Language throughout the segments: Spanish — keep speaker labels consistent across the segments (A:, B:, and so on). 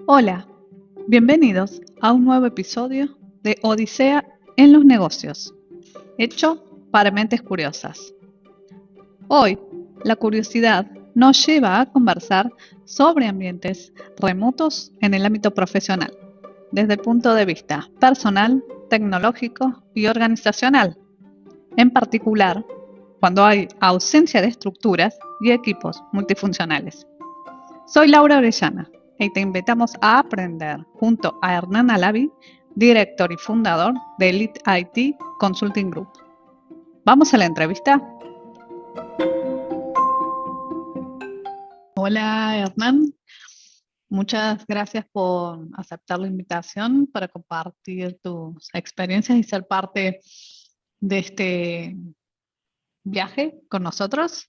A: Hola, bienvenidos a un nuevo episodio de Odisea en los negocios, hecho para mentes curiosas. Hoy, la curiosidad nos lleva a conversar sobre ambientes remotos en el ámbito profesional, desde el punto de vista personal, tecnológico y organizacional. En particular, cuando hay ausencia de estructuras y equipos multifuncionales. Soy Laura Orellana y te invitamos a aprender junto a Hernán Alavi, director y fundador de Elite IT Consulting Group. ¿Vamos a la entrevista? Hola Hernán, muchas gracias por aceptar la invitación para compartir tus experiencias y ser parte de este viaje con nosotros.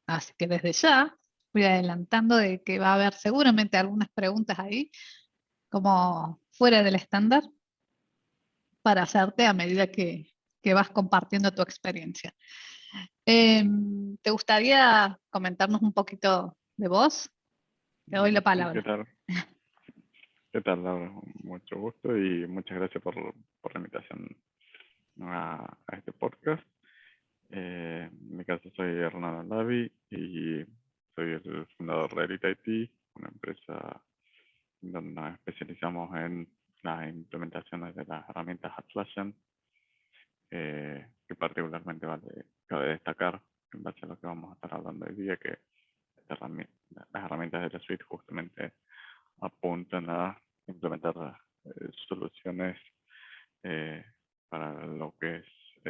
A: Así que desde ya voy adelantando de que va a haber seguramente algunas preguntas ahí como fuera del estándar para hacerte a medida que vas compartiendo tu experiencia. ¿Te gustaría comentarnos un poquito de vos? Te doy la
B: Sí, ¿qué
A: palabra.
B: tal? ¿Qué tal, Laura? Mucho gusto y muchas gracias por la invitación a este podcast. En mi caso soy Hernán Alavi y soy el fundador de Elite IT, una empresa donde nos especializamos en las implementaciones de las herramientas Atlassian, que particularmente cabe destacar en base a lo que vamos a estar hablando hoy día, que las herramientas de la suite justamente apuntan a implementar soluciones eh, para lo que es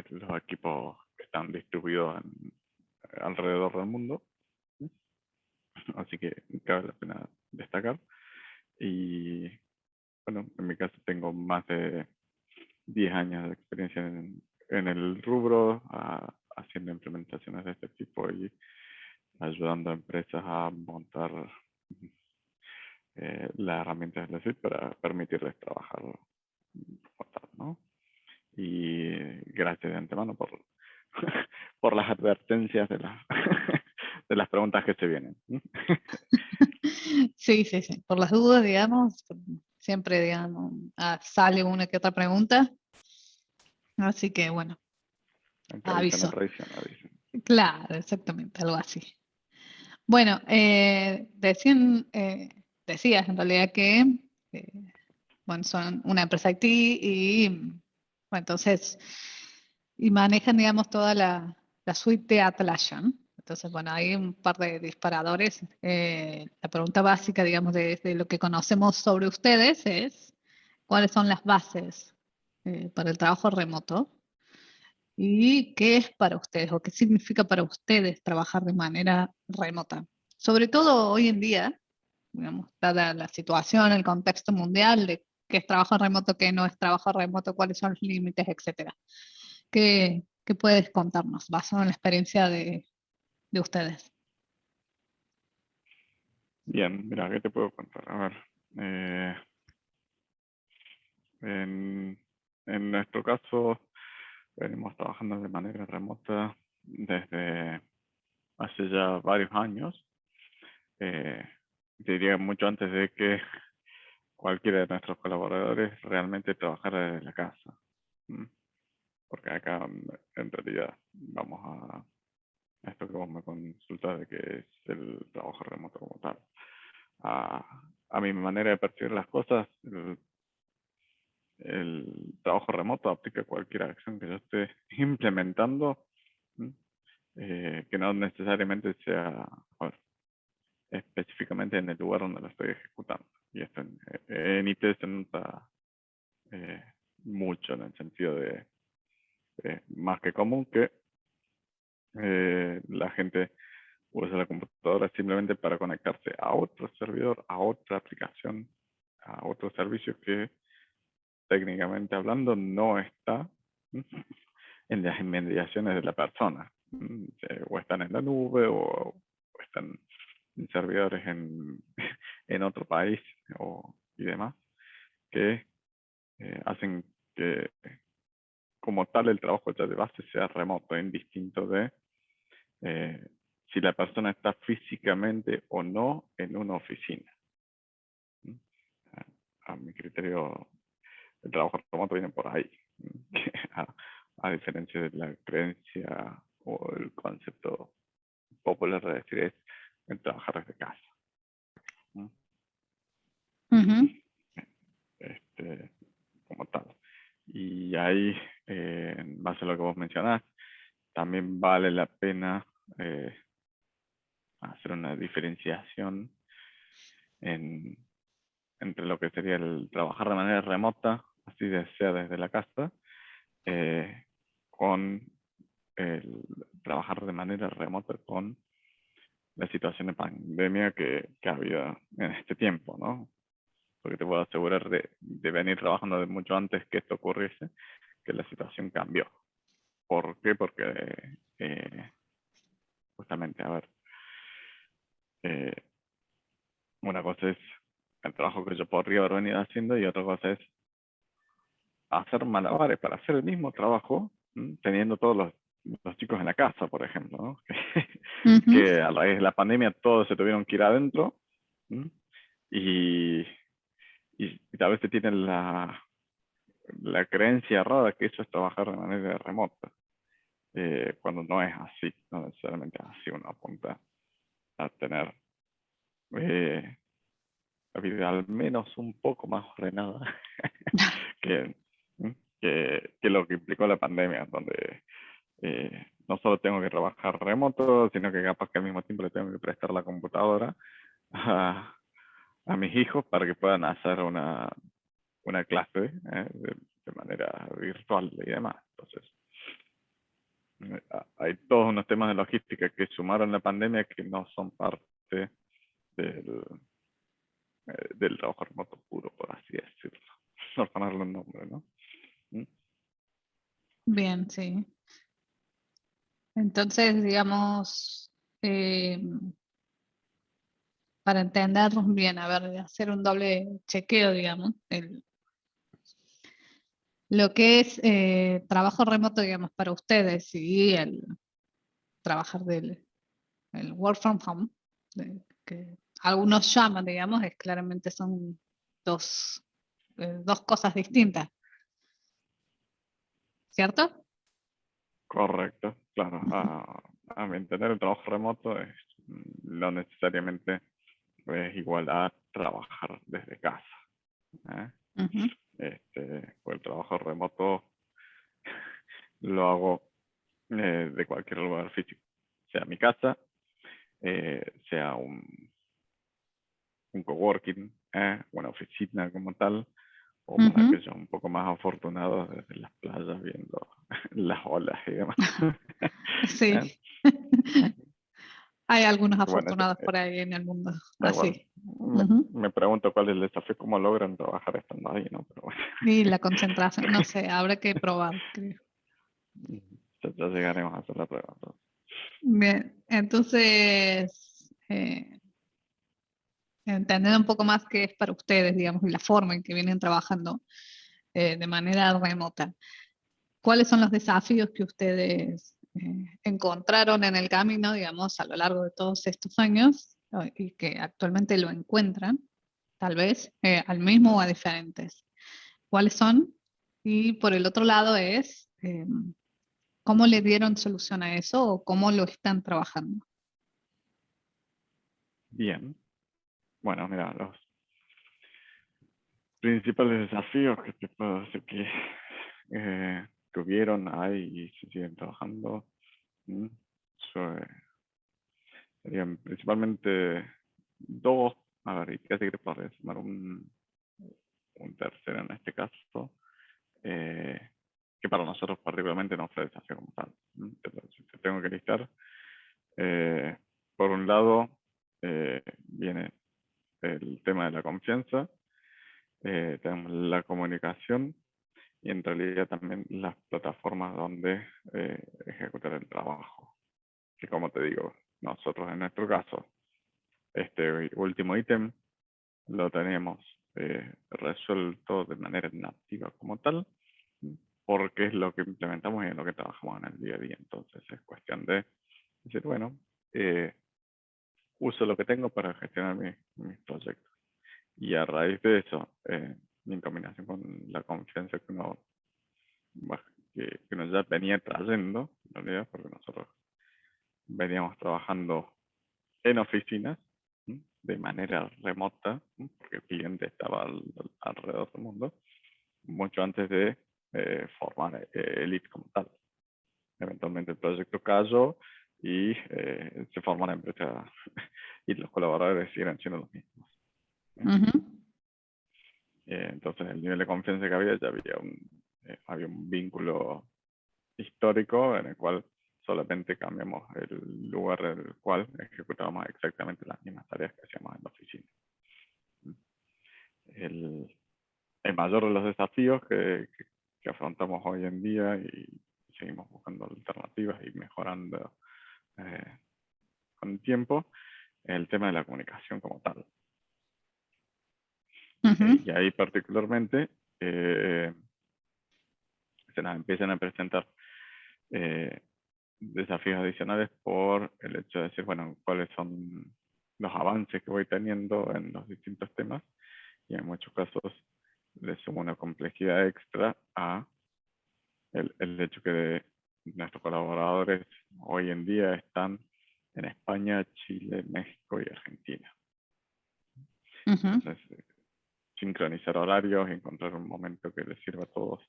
B: los equipos que están distribuidos alrededor del mundo. Así que cabe la pena destacar. Y bueno, en mi caso tengo más de 10 años de experiencia en el rubro, haciendo implementaciones de este tipo y ayudando a empresas a montar las herramientas de la suite para permitirles trabajar como tal, ¿no? Y gracias de antemano por, por las advertencias de las, de las preguntas que se vienen.
A: Sí, sí, sí. Por las dudas, digamos, siempre, digamos, sale una que otra pregunta. Así que, bueno,
B: Aunque avisen la
A: aviso.
B: tradición, avisen.
A: Claro, exactamente, algo así. Bueno, decías en realidad que eh, bueno, son una empresa IT y bueno, entonces y manejan, digamos, toda la suite de Atlassian. Entonces, bueno, hay un par de disparadores. La pregunta básica, digamos, de lo que conocemos sobre ustedes es cuáles son las bases para el trabajo remoto y qué es para ustedes o qué significa para ustedes trabajar de manera remota. Sobre todo hoy en día, digamos, dada la situación, el contexto mundial de qué es trabajo remoto, qué no es trabajo remoto, cuáles son los límites, etcétera. ¿Qué puedes contarnos basado en la experiencia de ustedes?
B: Bien, mira, ¿qué te puedo contar? A ver, eh, en, en nuestro caso venimos trabajando de manera remota desde hace ya varios años. Eh, Diría mucho antes de que cualquiera de nuestros colaboradores realmente trabajara desde la casa. ¿Mm? Porque acá en realidad vamos a esto que vos me consultas de que es el trabajo remoto como tal. A mi manera de percibir las cosas, el trabajo remoto aplica a cualquier acción que yo esté implementando, ¿sí? Que no necesariamente sea, a ver, específicamente en el lugar donde lo estoy ejecutando. Y esto en IT se nota eh, mucho en el sentido de más que común que la gente usa la computadora simplemente para conectarse a otro servidor, a otra aplicación, a otro servicio que técnicamente hablando no está en las inmediaciones de la persona. O están en la nube o están en servidores en otro país y demás, que hacen que como tal el trabajo ya de base sea remoto, indistinto de eh, si la persona está físicamente o no en una oficina. a mi criterio, el trabajo remoto viene por ahí. a, a diferencia de la creencia o el concepto popular de decir es el trabajar desde casa.
A: Ujú.
B: Como tal. Y ahí, en base a lo que vos mencionás, también vale la pena hacer una diferenciación entre lo que sería el trabajar de manera remota, así sea desde la casa, con el trabajar de manera remota con la situación de pandemia que ha habido en este tiempo, ¿no? Porque te puedo asegurar de venir trabajando de mucho antes que esto ocurriese, que la situación cambió. ¿Por qué? Porque justamente, a ver, eh, una cosa es el trabajo que yo podría haber venido haciendo y otra cosa es hacer malabares para hacer el mismo trabajo, teniendo todos los chicos en la casa, por ejemplo, ¿no?
A: Ujú.
B: Que a raíz de la pandemia todos se tuvieron que ir adentro, y, y tal vez se tienen la creencia errada que eso es trabajar de manera remota, cuando no es así, no necesariamente es así. Uno apunta a tener la vida al menos un poco más ordenada que, que lo que implicó la pandemia, donde no solo tengo que trabajar remoto, sino que capaz que al mismo tiempo le tengo que prestar la computadora a, a mis hijos para que puedan hacer una clase de manera virtual y demás. Entonces, hay todos unos temas de logística que sumaron la pandemia que no son parte del, del trabajo remoto puro, por así decirlo. Por ponerle un nombre, ¿no? ¿Mm?
A: Bien, sí. Entonces, digamos, eh, para entendernos bien, a ver, hacer un doble chequeo, digamos, lo que es trabajo remoto, digamos, para ustedes y el trabajar el work from home, que algunos llaman, digamos, es claramente son dos cosas distintas, ¿cierto?
B: Correcto, claro.
A: Ujú.
B: A mi entender, el trabajo remoto es no necesariamente es igual a trabajar desde casa. ¿Eh?
A: Ujú.
B: Pues el trabajo remoto lo hago de cualquier lugar físico, sea mi casa, sea un coworking, una oficina como tal, o para
A: Ujú.
B: aquellos un poco más afortunados desde las playas viendo las olas y demás. ¿Eh?
A: Sí. Hay algunos
B: Bueno,
A: afortunados por ahí en el mundo,
B: bueno,
A: así. Ujú.
B: me pregunto cuál es el desafío, cómo logran trabajar estando ahí, ¿no? Pero bueno,
A: Y la concentración, no sé, habrá que probar, creo.
B: ya llegaremos a hacer la prueba.
A: Bien, entonces, entender un poco más qué es para ustedes, digamos, y la forma en que vienen trabajando de manera remota. ¿Cuáles son los desafíos que ustedes encontraron en el camino, digamos, a lo largo de todos estos años y que actualmente lo encuentran, tal vez, al mismo o a diferentes? ¿Cuáles son? Y por el otro lado es, ¿cómo le dieron solución a eso o cómo lo están trabajando?
B: Bien, bueno, mira, los principales desafíos que te puedo decir que tuvieron ahí y se siguen trabajando, ¿m? So- serían principalmente dos. A ver, y casi que te podría sumar un tercero en este caso, eh, que para nosotros particularmente no fue desafío como tal. Si te tengo que listar, eh, por un lado viene el tema de la confianza, tenemos la comunicación y en realidad también las plataformas donde ejecutar el trabajo. Que como te digo, nosotros en nuestro caso, este último ítem lo tenemos resuelto de manera nativa como tal, porque es lo que implementamos y en lo que trabajamos en el día a día. Entonces es cuestión de decir, bueno, uso lo que tengo para gestionar mis proyectos. Y a raíz de eso, en combinación con la confianza que uno, que uno ya venía trayendo, en realidad, porque nosotros veníamos trabajando en oficinas, ¿sí? De manera remota, ¿sí? Porque el cliente estaba alrededor del mundo, mucho antes de formar Elite como tal. Eventualmente el proyecto cayó y se formó la empresa y los colaboradores siguen siendo los mismos.
A: Ujú.
B: Entonces el nivel de confianza que había, ya había un vínculo histórico en el cual solamente cambiamos el lugar en el cual ejecutábamos exactamente las mismas tareas que hacíamos en la oficina. El mayor de los desafíos que afrontamos hoy en día y seguimos buscando alternativas y mejorando con el tiempo, es el tema de la comunicación como tal.
A: Ujú.
B: Y ahí particularmente se nos empiezan a presentar desafíos adicionales por el hecho de decir, bueno, cuáles son los avances que voy teniendo en los distintos temas, y en muchos casos le sumo una complejidad extra a el hecho que nuestros colaboradores hoy en día están en España, Chile, México y Argentina.
A: Ujú.
B: Entonces, sincronizar horarios y encontrar un momento que les sirva a todos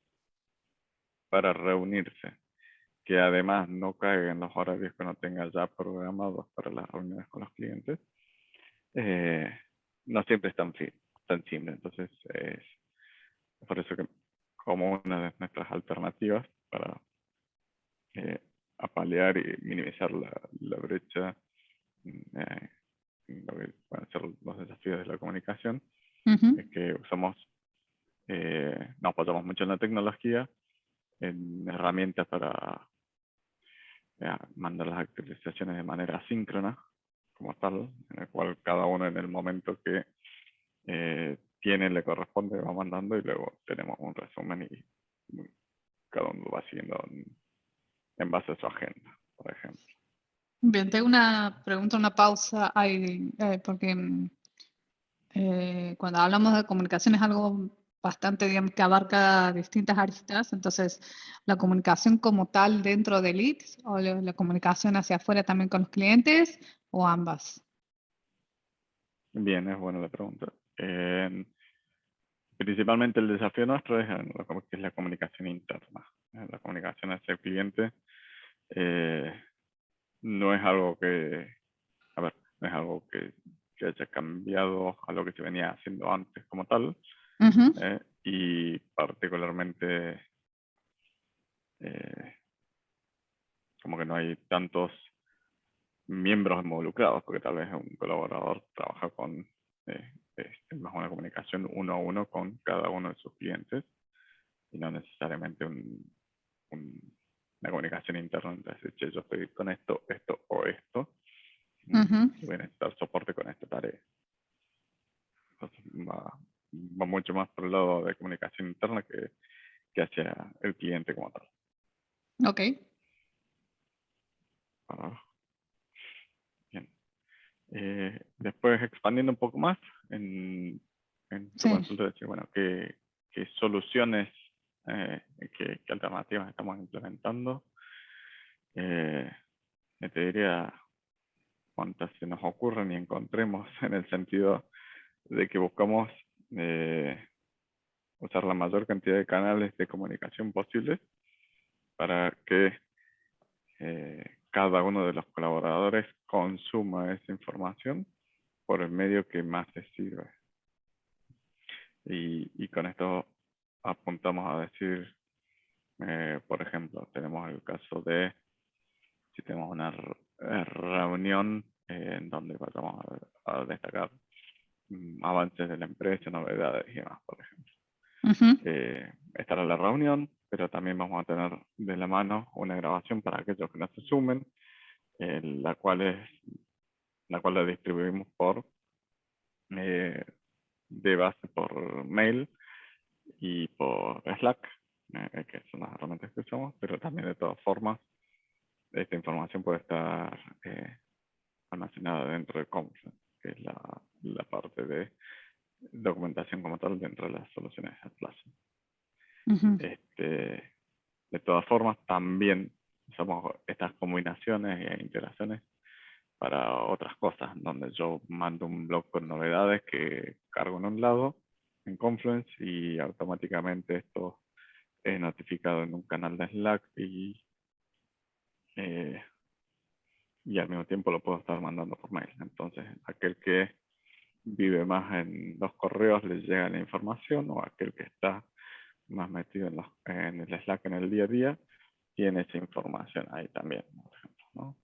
B: para reunirse, que además no caiga en los horarios que uno tenga ya programados para las reuniones con los clientes, no siempre es tan simple. Entonces, es por eso que como una de nuestras alternativas para apalear y minimizar la brecha en lo que pueden ser los desafíos de la comunicación,
A: Ujú.
B: es que nos apoyamos mucho en la tecnología, en herramientas para mandar las actualizaciones de manera asíncrona, como tal, en el cual cada uno en el momento que tiene le corresponde va mandando, y luego tenemos un resumen y cada uno lo va siguiendo en base a su agenda, por ejemplo.
A: Bien, tengo una pregunta, una pausa ahí, porque cuando hablamos de comunicación es algo bastante, digamos, que abarca distintas aristas. Entonces, la comunicación como tal dentro de Leads, o la comunicación hacia afuera también con los clientes, o ambas.
B: Bien, es buena la pregunta. Principalmente el desafío nuestro es que es la comunicación interna. La comunicación hacia el cliente no es algo no es algo que haya cambiado a lo que se venía haciendo antes como tal,
A: Ujú.
B: y particularmente como que no hay tantos miembros involucrados, porque tal vez un colaborador trabaja con más una comunicación uno a uno con cada uno de sus clientes, y no necesariamente una comunicación interna entre decir, che, yo estoy con esto, esto o esto,
A: Ujú.
B: y voy a necesitar soporte con esta tarea. Entonces va mucho más por el lado de comunicación interna que hacia el cliente como tal.
A: Ok.
B: Ah, bien. Después, expandiendo un poco más en tu
A: Sí.
B: consulta, decir, bueno, qué soluciones, qué alternativas estamos implementando. Te diría cuántas se nos ocurren y encontremos, en el sentido de que buscamos usar la mayor cantidad de canales de comunicación posibles para que cada uno de los colaboradores consuma esa información por el medio que más les sirve. Y con esto apuntamos a decir, por ejemplo, tenemos el caso de si tenemos una reunión en donde vamos a destacar avances de la empresa, novedades y demás, por ejemplo.
A: Ujú.
B: Estará la reunión, pero también vamos a tener de la mano una grabación para aquellos que no se sumen, la cual la distribuimos de base por mail y por Slack, que son las herramientas que usamos, pero también de todas formas esta información puede estar almacenada dentro de Confluence, que es la parte de documentación como tal dentro de las soluciones Atlassian.
A: Ujú,
B: De todas formas, también usamos estas combinaciones e integraciones para otras cosas, donde yo mando un blog con novedades que cargo en un lado, en Confluence, y automáticamente esto es notificado en un canal de Slack eh, y al mismo tiempo lo puedo estar mandando por mail. Entonces, aquel que vive más en los correos le llega la información, o aquel que está más metido en el Slack en el día a día tiene esa información ahí también, por ejemplo, ¿no?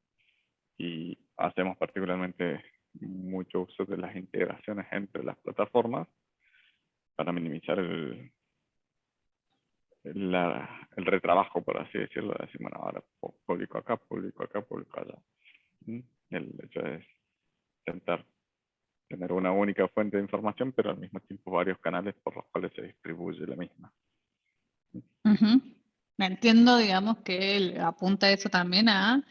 B: Y hacemos particularmente mucho uso de las integraciones entre las plataformas para minimizar el retrabajo, por así decirlo, de decir, bueno, ahora publico acá, publico acá, publico allá. ¿Mm? El hecho es intentar tener una única fuente de información, pero al mismo tiempo varios canales por los cuales se distribuye la misma.
A: ujú. Entiendo, digamos, que apunta eso también a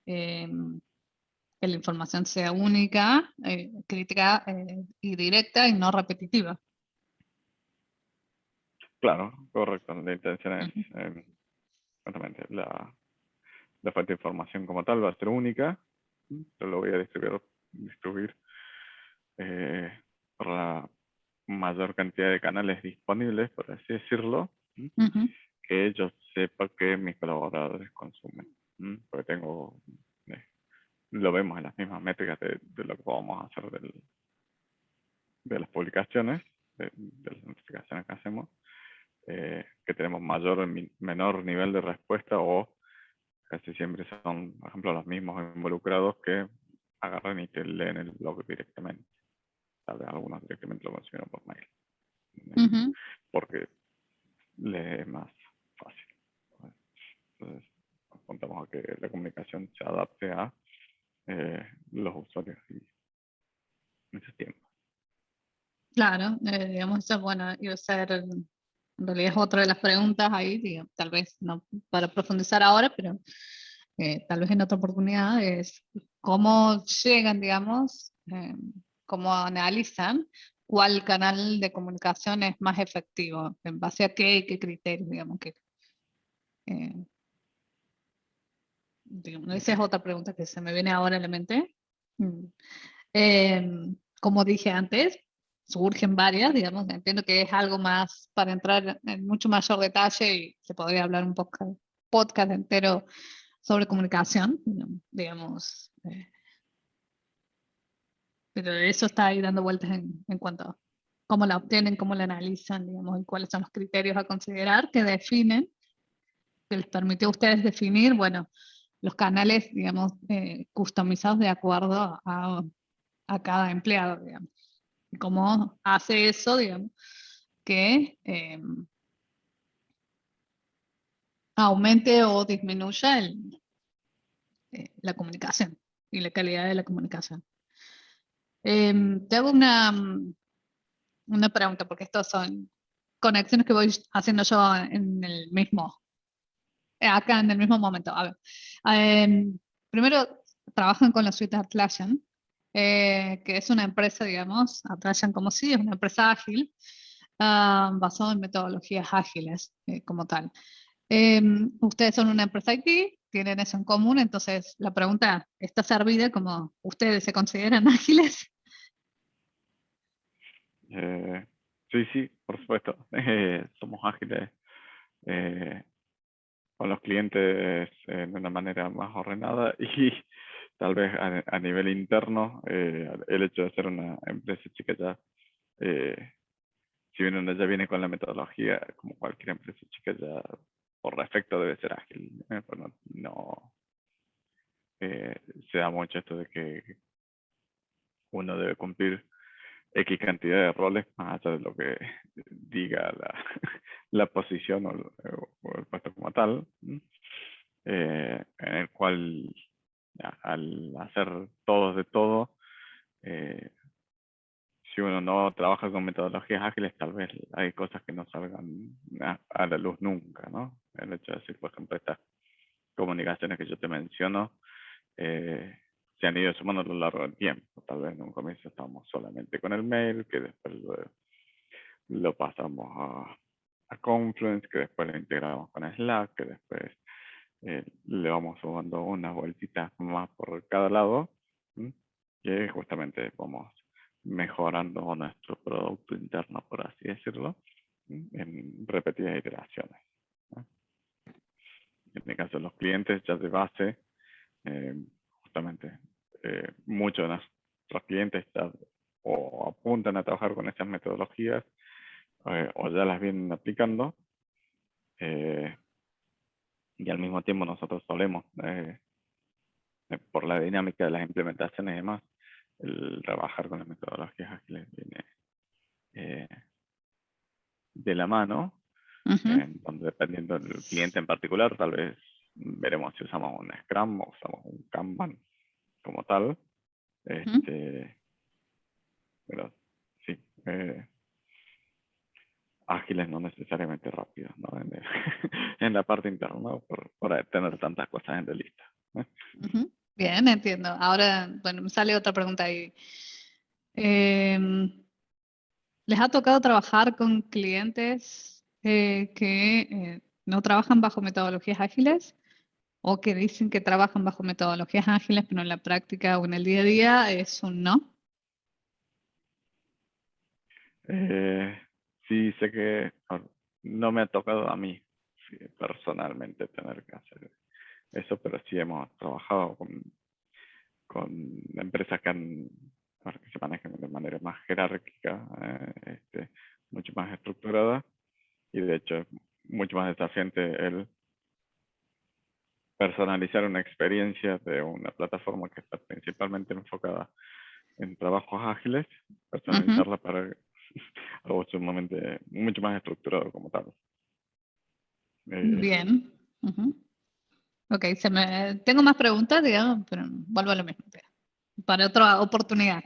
A: que la información sea única, crítica y directa y no repetitiva.
B: Claro, correcto. La intención es,
A: Ujú,
B: justamente, la fuente de información como tal va a ser única. Yo lo voy a distribuir por la mayor cantidad de canales disponibles, por así decirlo,
A: ujú,
B: que yo sepa que mis colaboradores consumen. Porque eh, lo vemos en las mismas métricas de lo que vamos a hacer de las publicaciones, de las notificaciones que hacemos, que tenemos mayor o menor nivel de respuesta, o casi siempre son, por ejemplo, los mismos involucrados que agarran y te leen el blog directamente. Tal vez algunos directamente lo consumieron por mail,
A: ujú.
B: porque le es más fácil. Entonces, apuntamos a que la comunicación se adapte a los usuarios y sus tiempos.
A: Claro, digamos, eso, bueno, iba a ser, en realidad es otra de las preguntas ahí, tal vez no para profundizar ahora, pero tal vez en otra oportunidad, es cómo llegan, digamos, cómo analizan cuál canal de comunicación es más efectivo, en base a qué y qué criterios, digamos, eh, digamos, esa es otra pregunta que se me viene ahora a la mente. Mm. Como dije antes, surgen varias, digamos, entiendo que es algo más para entrar en mucho mayor detalle y se podría hablar un poco, podcast entero sobre comunicación, digamos, pero eso está ahí dando vueltas en cuanto a cómo la obtienen, cómo la analizan, digamos, y cuáles son los criterios a considerar que definen, que les permite a ustedes definir, bueno, los canales, digamos, customizados de acuerdo a cada empleado, digamos. Y cómo hace eso, digamos, que aumente o disminuya la comunicación y la calidad de la comunicación. Te hago una pregunta, porque estas son conexiones que voy haciendo yo en el mismo, acá en el mismo momento. A ver, primero trabajan con la suite Atlassian, que es una empresa, digamos, Atlassian como sí, es una empresa ágil, basada en metodologías ágiles como tal. Ustedes son una empresa IT, tienen eso en común, entonces la pregunta está servida como ustedes se consideran ágiles.
B: Sí, sí, por supuesto. Somos ágiles eh, con los clientes de una manera más ordenada, y tal vez a nivel interno, el hecho de ser una empresa chica ya, si bien uno ya viene con la metodología, como cualquier empresa chica, ya por defecto debe ser ágil. Pues no, eh, se da mucho esto de que uno debe cumplir X cantidad de roles más allá de lo que diga la posición o el puesto como tal, en el cual al hacer todos de todo, eh, si uno no trabaja con metodologías ágiles, tal vez hay cosas que no salgan a la luz nunca, ¿no? El hecho de decir, por ejemplo, estas comunicaciones que yo te menciono, se han ido sumando a lo largo del tiempo. Tal vez en un comienzo estábamos solamente con el mail, que después lo pasamos a Confluence, que después lo integramos con Slack, que después le vamos sumando unas vueltitas más por cada lado, ¿sí? Que justamente vamos mejorando nuestro producto interno, por así decirlo, ¿sí? En repetidas iteraciones, ¿no? En el caso de los clientes ya de base, justamente muchos de nuestros clientes ya o apuntan a trabajar con esas metodologías o ya las vienen aplicando, y al mismo tiempo nosotros solemos, por la dinámica de las implementaciones y demás, el trabajar con las metodologías ágiles viene de la mano,
A: Ujú,
B: donde dependiendo del cliente en particular, tal vez veremos si usamos un Scrum o usamos un Kanban como tal.
A: ujú.
B: Pero sí, ágiles no necesariamente rápidos, ¿no? En la parte interna, por tener tantas cosas en la lista, ¿eh?
A: Ujú. Bien, entiendo. Ahora, bueno, me sale otra pregunta ahí. ¿Les ha tocado trabajar con clientes que no trabajan bajo metodologías ágiles o que dicen que trabajan bajo metodologías ágiles, pero en la práctica o en el día a día es un no?
B: Sí, sé que no me ha tocado a mí sí, personalmente tener que hacer eso, pero sí hemos trabajado con empresas que se manejan de manera más jerárquica, mucho más estructurada, y de hecho es mucho más desafiante el personalizar una experiencia de una plataforma que está principalmente enfocada en trabajos ágiles,
A: Ujú.
B: personalizarla para algo sumamente, mucho más estructurado como tal. Eh,
A: Bien. Ujú. Ok, tengo más preguntas, digamos, pero vuelvo a lo mismo, para otra oportunidad.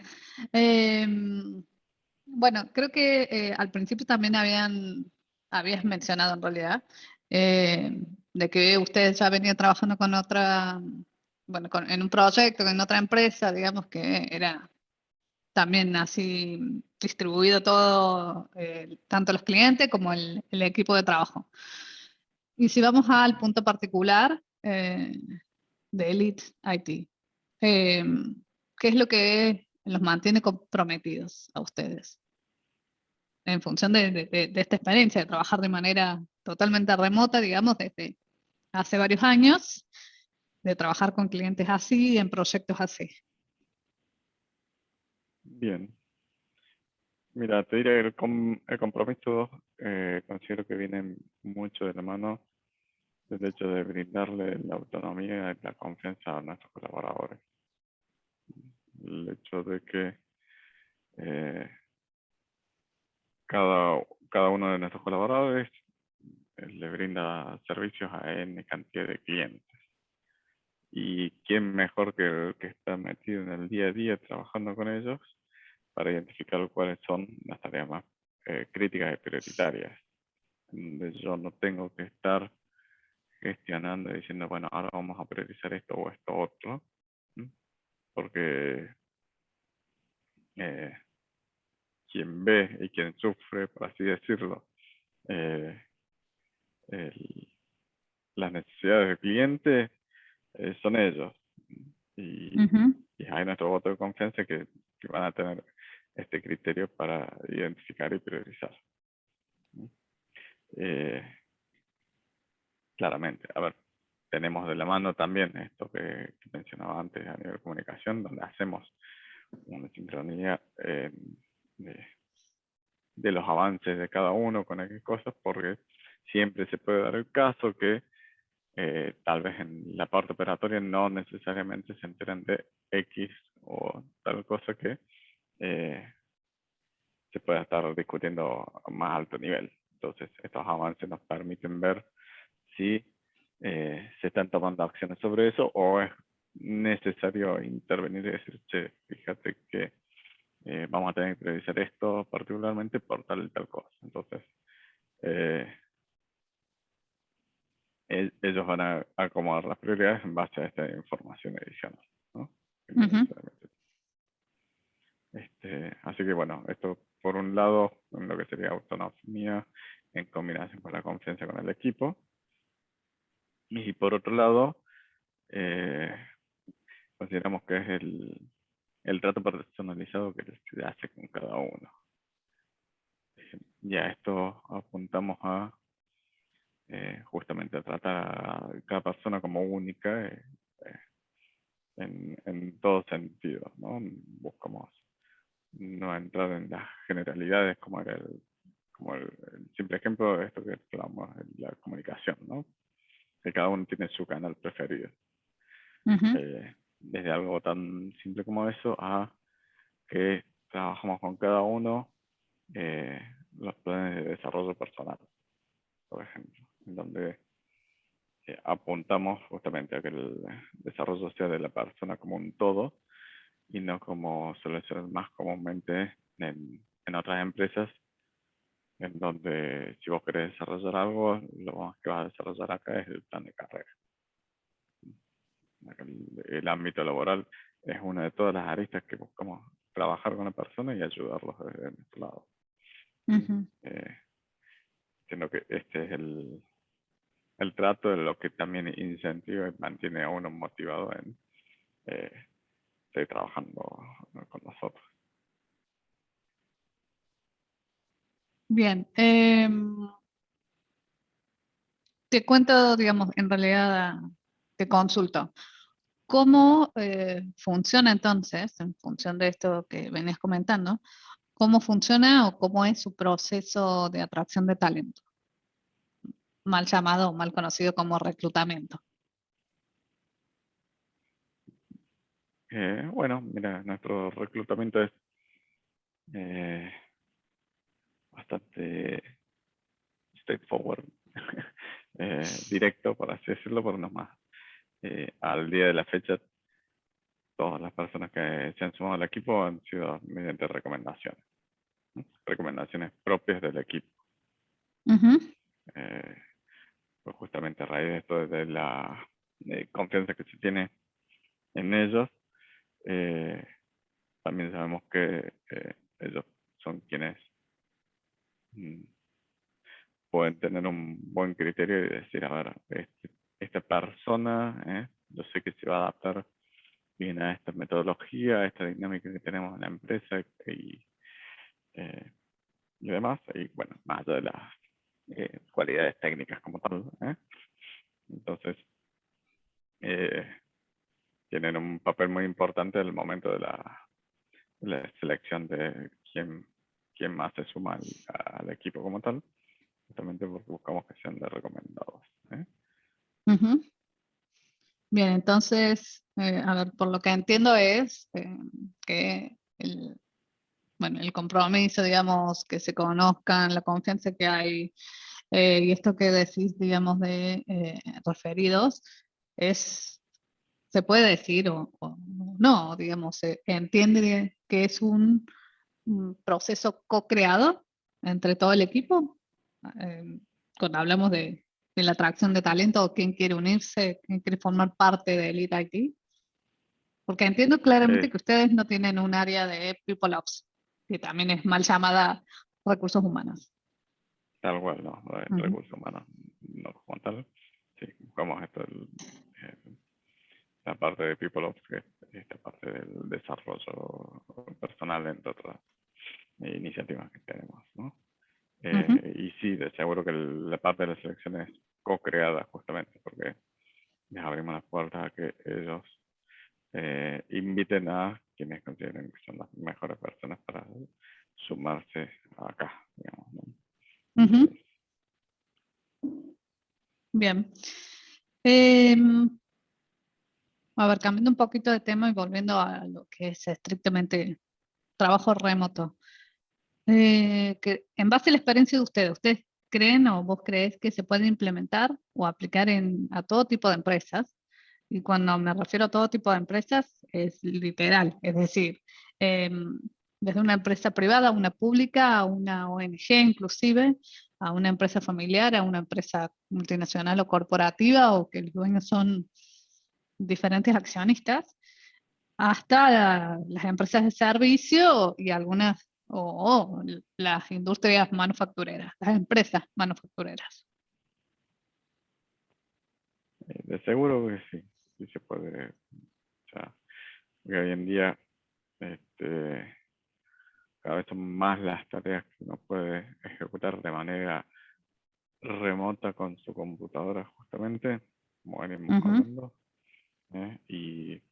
A: Bueno, creo que al principio también habías mencionado en realidad de que ustedes ya venían trabajando con otra, bueno, en un proyecto, en otra empresa, digamos que era también así distribuido todo, tanto los clientes como el equipo de trabajo. Y si vamos al punto particular de Elite IT, eh, ¿qué es lo que los mantiene comprometidos a ustedes? En función de esta experiencia de trabajar de manera totalmente remota, digamos, desde hace varios años, de trabajar con clientes así, en proyectos así.
B: Bien, mira, te diré que el compromiso considero que viene mucho de la mano del hecho de brindarle la autonomía y la confianza a nuestros colaboradores. El hecho de que eh, cada uno de nuestros colaboradores le brinda servicios a N cantidad de clientes. Y quién mejor que el que está metido en el día a día trabajando con ellos para identificar cuáles son las tareas más críticas y prioritarias. Donde yo no tengo que estar gestionando y diciendo, bueno, ahora vamos a priorizar esto o esto otro, ¿sí? Porque eh, quien ve y quien sufre, por así decirlo, eh, el- las necesidades del cliente son ellos. Y,
A: Ujú.
B: y hay nuestro voto de confianza que van a tener este criterio para identificar y priorizar. Eh, claramente, a ver, tenemos de la mano también esto que mencionaba antes a nivel de comunicación, donde hacemos una sincronía de, de los avances de cada uno con X cosas, porque siempre se puede dar el caso que tal vez en la parte operatoria no necesariamente se enteren de X o tal cosa que eh, se pueda estar discutiendo a más alto nivel. Entonces, estos avances nos permiten ver si se están tomando acciones sobre eso o es necesario intervenir y decir, che, fíjate que vamos a tener que revisar esto particularmente por tal y tal cosa. Entonces, eh, ellos van a acomodar las prioridades en base a esta información adicional, ¿no?
A: Ujú.
B: Así que bueno, esto por un lado, en lo que sería autonomía en combinación con la confianza con el equipo. Y por otro lado, eh, consideramos que es el trato personalizado que se hace con cada uno. Ya esto apuntamos a justamente a tratar a cada persona como única en todo sentido, ¿no? Buscamos no entrar en las generalidades como era el simple ejemplo de esto que hablamos de la comunicación, ¿no? Que cada uno tiene su canal preferido.
A: Ujú.
B: Desde algo tan simple como eso a que trabajamos con cada uno los planes de desarrollo personal, por ejemplo, en donde apuntamos justamente a que el desarrollo sea de la persona como un todo y no como suele ser más comúnmente en otras empresas, en donde si vos querés desarrollar algo, lo más que vas a desarrollar acá es el plan de carrera. El ámbito laboral es una de todas las aristas que buscamos trabajar con la persona y ayudarlos desde nuestro lado.
A: Ujú.
B: Siendo que este es el trato de lo que también incentiva y mantiene a uno motivado en seguir trabajando con nosotros.
A: Bien. Te cuento, digamos, en realidad te consulto. ¿Cómo funciona entonces, en función de esto que venías comentando, cómo funciona o cómo es su proceso de atracción de talento? Mal llamado o mal conocido como reclutamiento.
B: Bueno, mira, nuestro reclutamiento es eh, bastante straightforward, directo, por así decirlo, por nomás. Al día de la fecha, todas las personas que se han sumado al equipo han sido mediante recomendaciones, ¿no? Recomendaciones propias del equipo.
A: Ujú.
B: Eh, pues justamente a raíz de esto, de la confianza que se tiene en ellos, eh, también sabemos que ellos son quienes mm, pueden tener un buen criterio y decir, a ver, esta persona, yo sé que se va a adaptar bien a esta metodología, a esta dinámica que tenemos en la empresa eh, y demás, y bueno, más allá de las cualidades técnicas como tal. Entonces, eh, tienen un papel muy importante en el momento de la selección de quién más se suma al equipo como tal, justamente porque buscamos que sean de recomendados.
A: Ujú. Bien, entonces, a ver, por lo que entiendo es que bueno, el compromiso, digamos, que se conozcan, la confianza que hay, y esto que decís, digamos, de referidos, se puede decir o no, digamos, se entiende que es un proceso co-creado entre todo el equipo. Eh, Cuando hablamos de la atracción de talento, quién quiere unirse, quién quiere formar parte de Elite IT. Porque entiendo claramente
B: Eh,
A: que ustedes no tienen un área de People Ops, que también es mal llamada recursos humanos.
B: Tal cual, ¿no? En
A: Ujú.
B: recursos humanos, no como tal. Sí, buscamos esto, la parte de People Ops, que es esta parte del desarrollo personal, entre otras iniciativas que tenemos, ¿no?
A: Ujú.
B: Y sí, de seguro que la parte de la selección es co-creada justamente porque les abrimos las puertas a que ellos inviten a quienes consideren que son las mejores personas para sumarse acá, digamos, ¿no?
A: Ujú. Bien. Em, a ver, cambiando un poquito de tema y volviendo a lo que es estrictamente trabajo remoto. Que en base a la experiencia de ¿ustedes creen o vos crees que se puede implementar o aplicar a todo tipo de empresas? Y cuando me refiero a todo tipo de empresas, es literal, es decir, desde una empresa privada a una pública, a una ONG inclusive, a una empresa familiar, a una empresa multinacional o corporativa, o que los dueños son diferentes accionistas. hasta las empresas de servicio y algunas, o las industrias manufactureras, las empresas manufactureras.
B: De seguro que sí, sí se puede. O sea, porque hoy en día cada vez son más las tareas que uno puede ejecutar de manera remota con su computadora justamente, como venimos
A: Ujú,
B: hablando, ¿eh? Y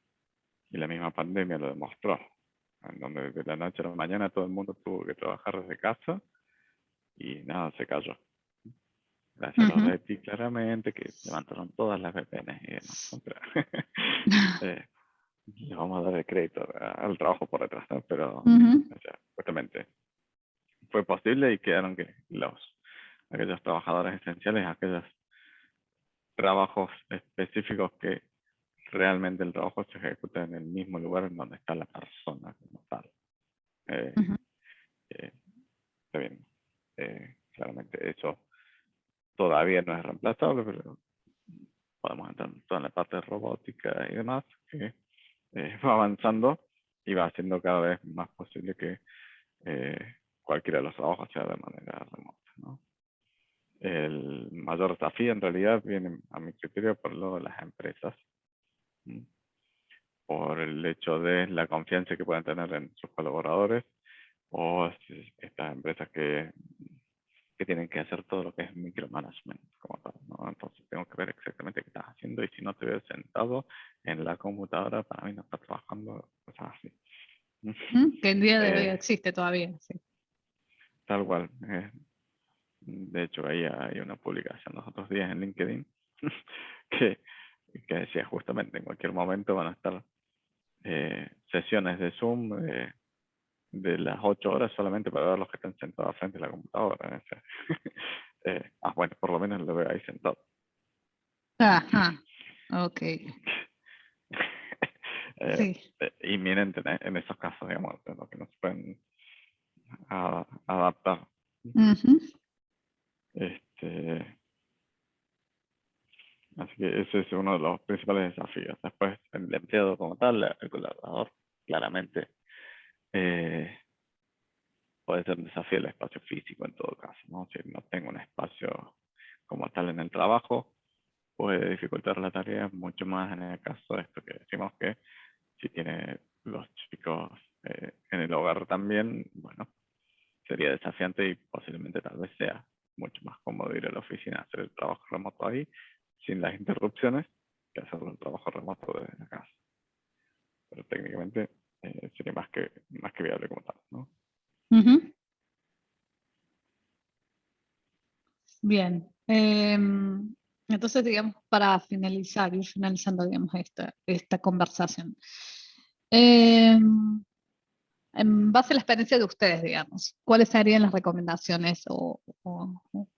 B: la misma pandemia lo demostró, en donde de la noche a la mañana todo el mundo tuvo que trabajar desde casa y nada, se cayó. Gracias a los
A: ujú,
B: de IT claramente, que levantaron todas las VPNs y demás. Eh, le vamos a dar el crédito al trabajo por detrás, ¿no? Pero,
A: ujú,
B: o sea, justamente fue posible y quedaron que aquellos trabajadores esenciales, aquellos trabajos específicos que realmente el trabajo se ejecuta en el mismo lugar en donde está la persona como tal. Eh,
A: ujú.
B: eh, Está bien. Claramente eso todavía no es reemplazable, pero podemos entrar en toda la parte de robótica y demás, que va avanzando y va haciendo cada vez más posible que cualquiera de los trabajos sea de manera remota, ¿no? El mayor desafío en realidad viene, a mi criterio, por lo de las empresas, ¿sí? Por el hecho de la confianza que pueden tener en sus colaboradores o estas empresas que tienen que hacer todo lo que es micromanagement como tal, ¿no? Entonces tengo que ver exactamente qué estás haciendo y si no te veo sentado en la computadora, para mí no estás trabajando, cosas así.
A: Que el día de hoy
B: Eh,
A: existe todavía, sí.
B: Tal cual. De hecho, ahí hay una publicación los otros días en LinkedIn que, que decía justamente en cualquier momento van a estar sesiones de Zoom de las 8 horas solamente para ver los que están sentados frente a la computadora. O sea, bueno, por lo menos lo veo ahí sentado.
A: Ajá, ok,
B: Eh,
A: sí.
B: Inminente en esos casos, digamos, de lo que no se pueden adaptar.
A: Ujú,
B: Este, Así que ese es uno de los principales desafíos. Después, el empleado como tal, el colaborador, claramente eh, puede ser un desafío el espacio físico en todo caso, ¿no? Si no tengo un espacio como tal en el trabajo, puede dificultar la tarea mucho más en el caso de esto que decimos que si tiene los chicos en el hogar también, bueno, sería desafiante y posiblemente tal vez sea mucho más cómodo ir a la oficina a hacer el trabajo remoto ahí sin las interrupciones que hacerlo el trabajo remoto desde la casa. Pero técnicamente sería más que viable como tal, ¿no?
A: ujú. Bien. Entonces, digamos, para finalizar, ir finalizando, digamos, esta conversación. Em, en base a la experiencia de ustedes, digamos, ¿cuáles serían las recomendaciones o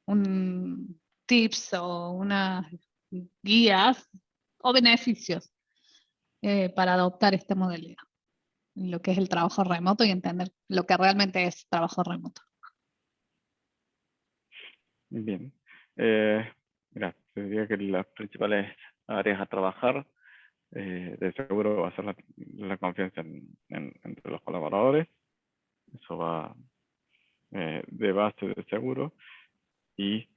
A: un tips o unas guías o beneficios para adoptar esta modalidad? Lo que es el trabajo remoto y entender lo que realmente es trabajo remoto.
B: Bien. Mira, te diría que las principales áreas a trabajar, de seguro va a ser la confianza entre los colaboradores. Eso va de base de seguro y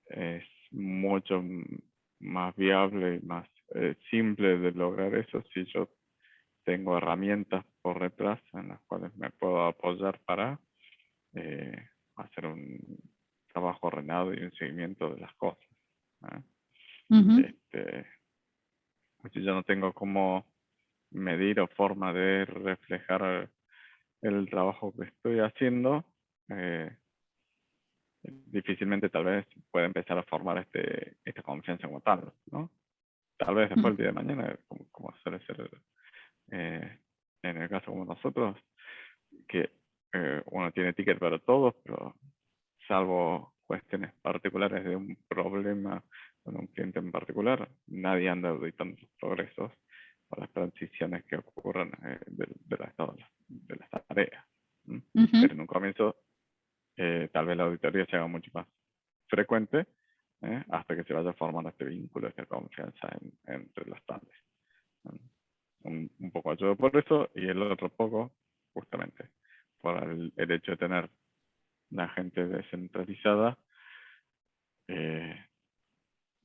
B: es mucho más viable y más simple de lograr eso si yo tengo herramientas por detrás en las cuales me puedo apoyar para hacer un trabajo ordenado y un seguimiento de las cosas, ¿eh?
A: Ujú,
B: Este, si yo no tengo cómo medir o forma de reflejar el trabajo que estoy haciendo, eh, difícilmente tal vez pueda empezar a formar esta confianza como tal, ¿no? Tal vez después
A: ujú,
B: el día de mañana, como suele ser eh, en el caso como nosotros, que uno tiene ticket para todos, pero salvo cuestiones particulares de un problema con un cliente en particular, nadie anda auditando sus progresos o las transiciones que ocurran de las tareas. ¿Mm?
A: ujú.
B: Pero en un comienzo, tal vez la auditoría se haga mucho más frecuente hasta que se vaya formando este vínculo, esta confianza entre las partes. ¿Mm? un poco ayuda por eso, y el otro poco, justamente, por el hecho de tener la gente descentralizada,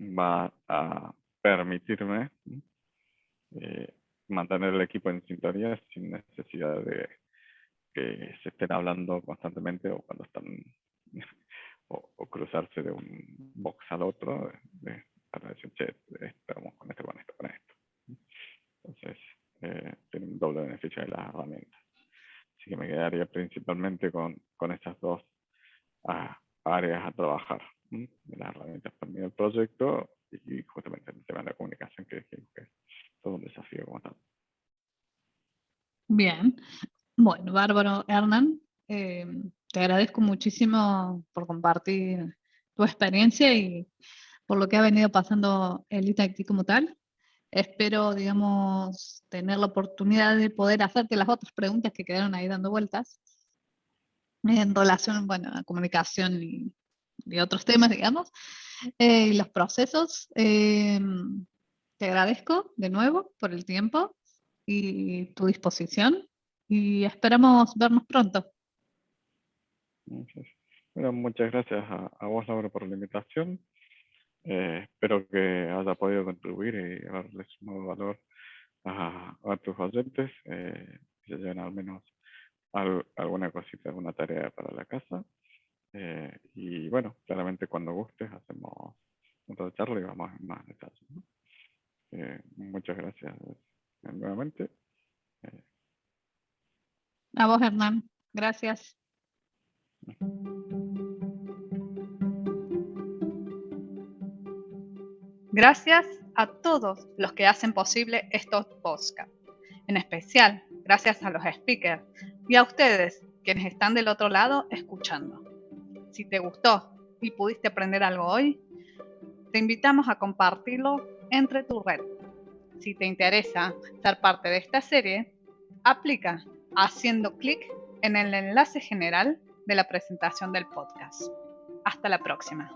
B: va a permitirme mantener el equipo en sintonía sin necesidad de que se estén hablando constantemente o cuando están o cruzarse de un box al otro para decir, che, estamos con esto, con esto, con esto. Entonces, tiene un doble beneficio de las herramientas. Así que me quedaría principalmente con estas dos áreas a trabajar. Las herramientas para mí del proyecto y justamente el tema de la comunicación que dijimos que es todo un desafío como tal.
A: Bien. Bueno, bárbaro, Hernán. Te agradezco muchísimo por compartir tu experiencia y por lo que ha venido pasando el ITACTI como tal. Espero, digamos, tener la oportunidad de poder hacerte las otras preguntas que quedaron ahí dando vueltas en relación, bueno, a comunicación y otros temas, digamos, y los procesos. Te agradezco de nuevo por el tiempo y tu disposición y esperamos vernos pronto.
B: Bueno, muchas gracias a vos, Laura, por la invitación. Espero que haya podido contribuir y haberle sumado valor a tus oyentes, que se lleven al menos alguna cosita, alguna tarea para la casa. Y bueno, claramente cuando gustes hacemos otra charla y vamos en más detalles, ¿no? Muchas gracias nuevamente.
A: A vos, Hernán. Gracias.
C: Gracias a todos los que hacen posible estos podcasts. En especial, gracias a los speakers y a ustedes, quienes están del otro lado escuchando. Si te gustó y pudiste aprender algo hoy, te invitamos a compartirlo entre tu red. Si te interesa ser parte de esta serie, aplica haciendo clic en el enlace general de la presentación del podcast. Hasta la próxima.